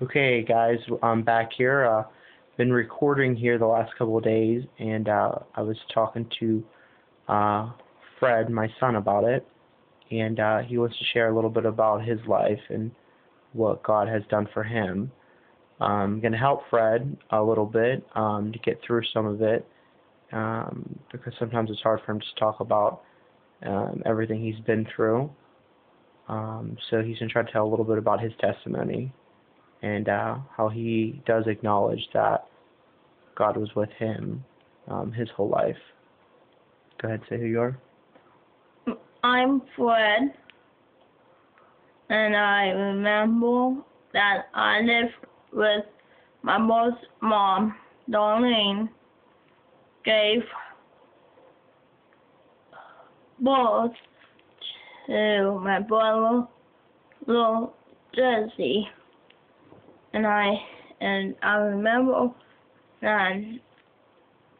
Okay, guys, I'm back here. Been recording here the last couple of days, and I was talking to Fred, my son, about it, and he wants to share a little bit about his life and what God has done for him. I'm going to help Fred a little bit to get through some of it, because sometimes it's hard for him to talk about everything he's been through. So he's going to try to tell a little bit about his testimony and how he does acknowledge that God was with him his whole life. Go ahead, say who you are. I'm Fred, and I remember that I lived with my mom, Darlene, gave birth to my brother, little Jesse. And I remember that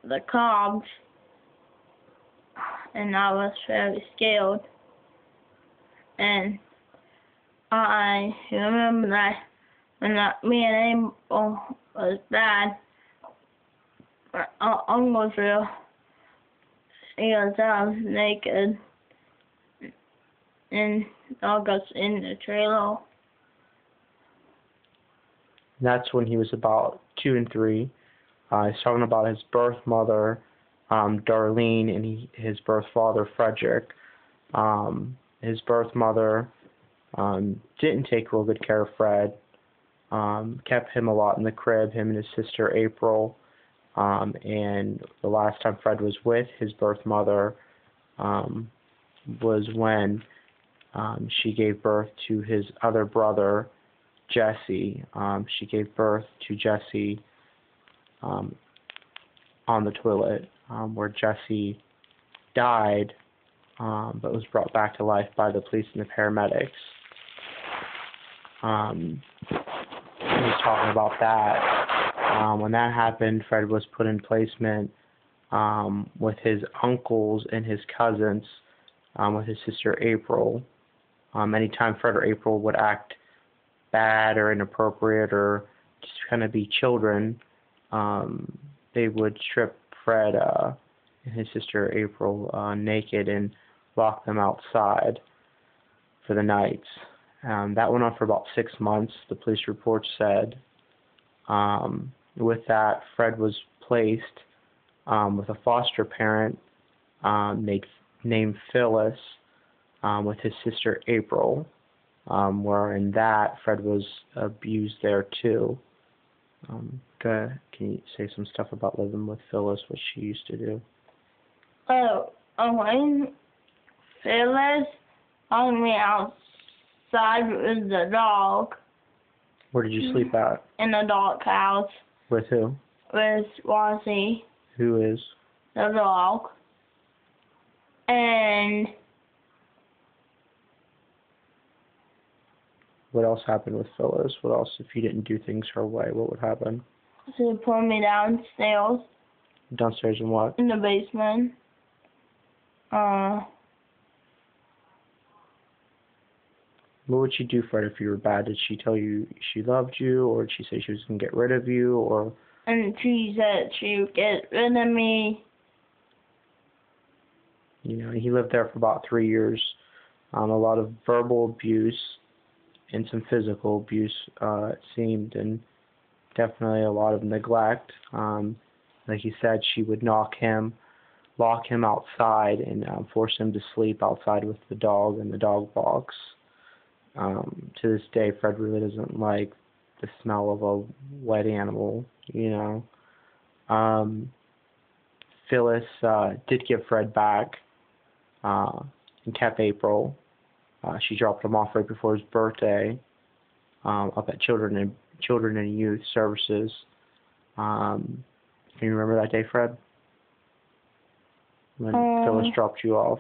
the cops, and I was very scared. And I remember that when me and Abel was bad, our uncle drew us out naked and dug us in the trailer. That's when he was about 2 and 3. He's talking about his birth mother, Darlene, and his birth father, Frederick. His birth mother didn't take real good care of Fred, kept him a lot in the crib, him and his sister April. And the last time Fred was with his birth mother was when she gave birth to his other brother, Jesse. She gave birth to Jesse on the toilet, where Jesse died, but was brought back to life by the police and the paramedics. He was talking about that. When that happened, Fred was put in placement with his uncles and his cousins, with his sister April. Anytime Fred or April would act bad or inappropriate or just kind of be children, they would strip Fred and his sister April naked and lock them outside for the nights. That went on for about 6 months, the police report said. With that, Fred was placed with a foster parent named Phyllis with his sister April. Where in that, Fred was abused there too. Can you say some stuff about living with Phyllis, what she used to do? When Phyllis hung me outside with the dog. Where did you sleep at? In the dog house. With who? With Wazzy. Who is? The dog. And what else happened with Phyllis? What else, if you didn't do things her way, what would happen? She pulled me downstairs. Downstairs in what? In the basement. What would she do, Fred, if you were bad? Did she tell you she loved you, or did she say she was going to get rid of you, or? And she said she would get rid of me. You know, he lived there for about 3 years. A lot of verbal abuse and some physical abuse, it seemed, and definitely a lot of neglect. Like he said, she would lock him outside and force him to sleep outside with the dog in the dog box. To this day, Fred really doesn't like the smell of a wet animal, you know. Phyllis did give Fred back and kept April. She dropped him off right before his birthday up at Children and Youth Services. Can you remember that day, Fred? When Phyllis dropped you off?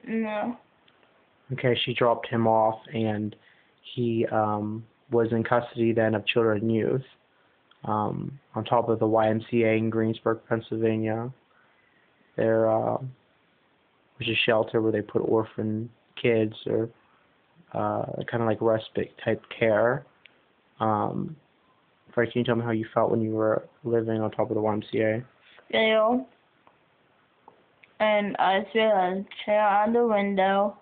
No. Okay, she dropped him off, and he was in custody then of Children and Youth on top of the YMCA in Greensburg, Pennsylvania. There was a shelter where they put orphan kids or kind of like respite type care. Fred, can you tell me how you felt when you were living on top of the YMCA? Scared. And I threw a chair out the window.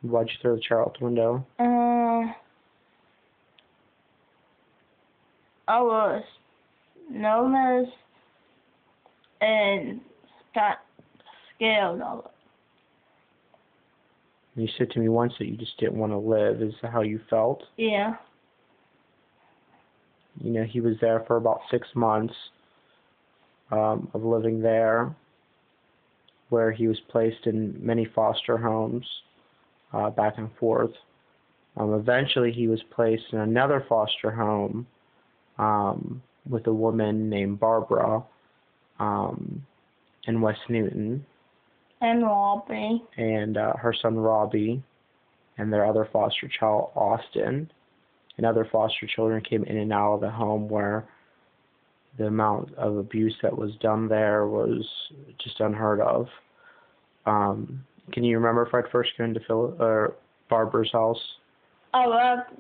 Why'd you throw the chair out the window? I was nervous and got scared of it. You said to me once that you just didn't want to live. Is that how you felt? Yeah. You know, he was there for about 6 months of living there, where he was placed in many foster homes, back and forth. Eventually, he was placed in another foster home with a woman named Barbara in West Newton. And Robbie. And her son Robbie, and their other foster child Austin. And other foster children came in and out of the home, where the amount of abuse that was done there was just unheard of. Can you remember Fred first going to Barbara's house? I left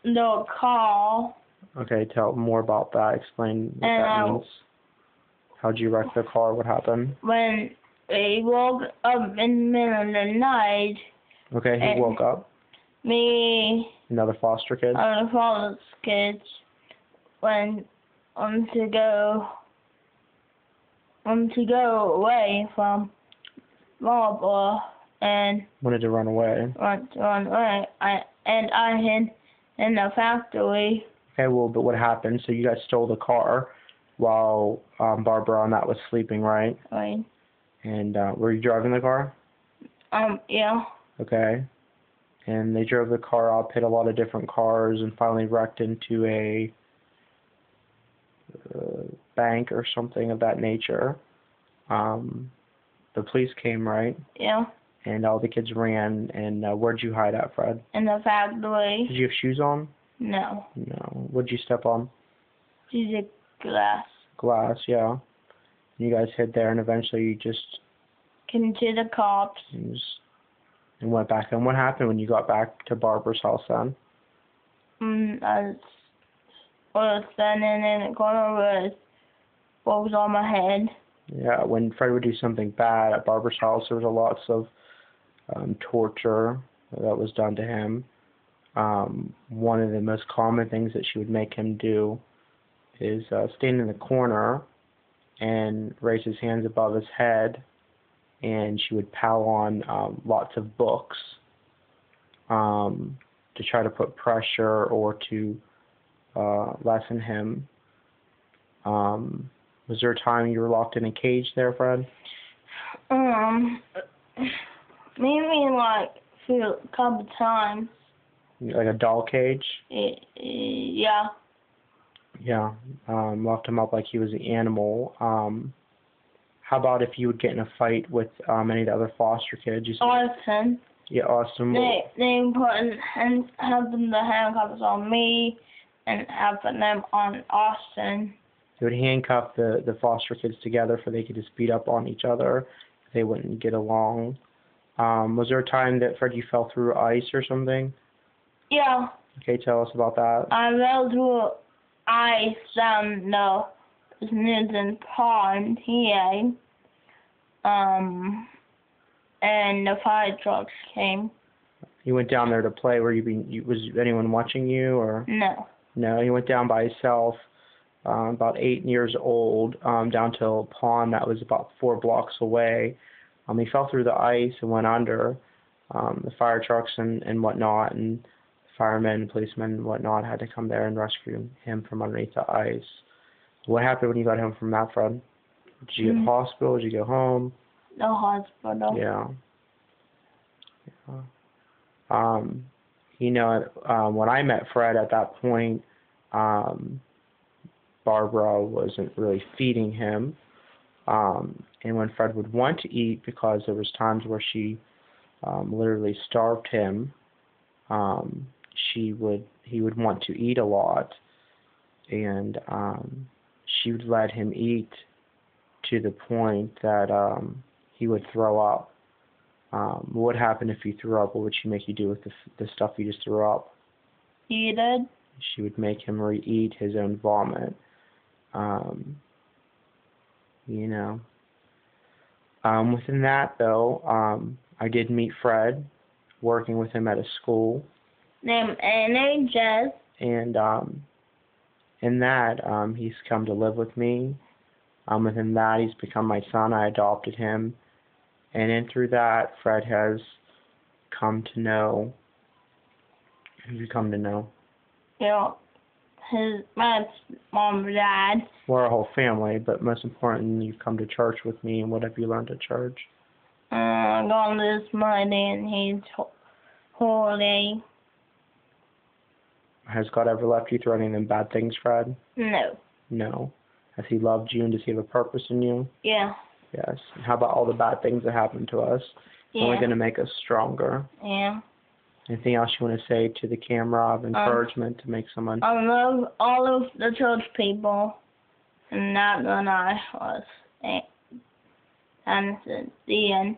the car. Okay, tell more about that. Explain what that means. How'd you wreck the car? What happened? When we woke up in the middle of the night. Okay, he woke up? Me. Another foster kid? Other foster kids went to go away from Barbara and wanted to run away. I hid in the factory. Okay, well, but what happened? So you guys stole the car while Barbara and that was sleeping, right? Right. And were you driving the car? Yeah. Okay. And they drove the car up, hit a lot of different cars, and finally wrecked into a bank or something of that nature. The police came, right? Yeah. And all the kids ran, and where'd you hide at, Fred? In the factory. Did you have shoes on? No. No. What'd you step on? The glass. Glass, yeah. And you guys hid there, and eventually you just... came to the cops. And went back. And what happened when you got back to Barbara's house then? I was standing in the corner with books on my head. Yeah, when Fred would do something bad at Barbara's house, there was lots of torture that was done to him. One of the most common things that she would make him do is stand in the corner and raise his hands above his head, and she would pile on lots of books to try to put pressure or to lessen him. Was there a time you were locked in a cage there, Fred? Maybe like a couple times. Like a doll cage? Yeah. Yeah. Locked him up like he was an animal. How about if you would get in a fight with any of the other foster kids? Austin. Yeah, Austin. They put having the handcuffs on me and having them on Austin. They would handcuff the foster kids together so they could just beat up on each other if they wouldn't get along. Was there a time that Fred, you fell through ice or something? Yeah. Okay, tell us about that. I fell through ice down the Newton Pond here. And the fire trucks came. You went down there to play. Was anyone watching you or? No. No, he went down by himself. About 8 years old, down to a pond that was about 4 blocks away. He fell through the ice and went under. The fire trucks and whatnot, and firemen, policemen, and whatnot had to come there and rescue him from underneath the ice. What happened when you got home from that, Fred? Did you get to the hospital? Did you go home? The hospital. Yeah. When I met Fred at that point, Barbara wasn't really feeding him, and when Fred would want to eat, because there was times where she literally starved him, he would want to eat a lot, and she would let him eat to the point that he would throw up. What happened if you threw up? What would she make you do with the stuff you just threw up? Eat it. She would make him re-eat his own vomit. You know. Within that, though, I did meet Fred, working with him at a school. Named NHS. And in that, he's come to live with me. Within that, he's become my son. I adopted him. And in through that, Fred has come to know. Who have you come to know? You know, my mom and dad. We're a whole family, but most important, you've come to church with me. And what have you learned at church? God is mighty and He's holy. Has God ever left you through any of them bad things, Fred? No. No. Has He loved you, and does He have a purpose in you? Yeah. Yes. And how about all the bad things that happened to us? It's only going to make us stronger. Yeah. Anything else you want to say to the camera of encouragement to make someone? I love all of the church people, and that's when I was. And the end.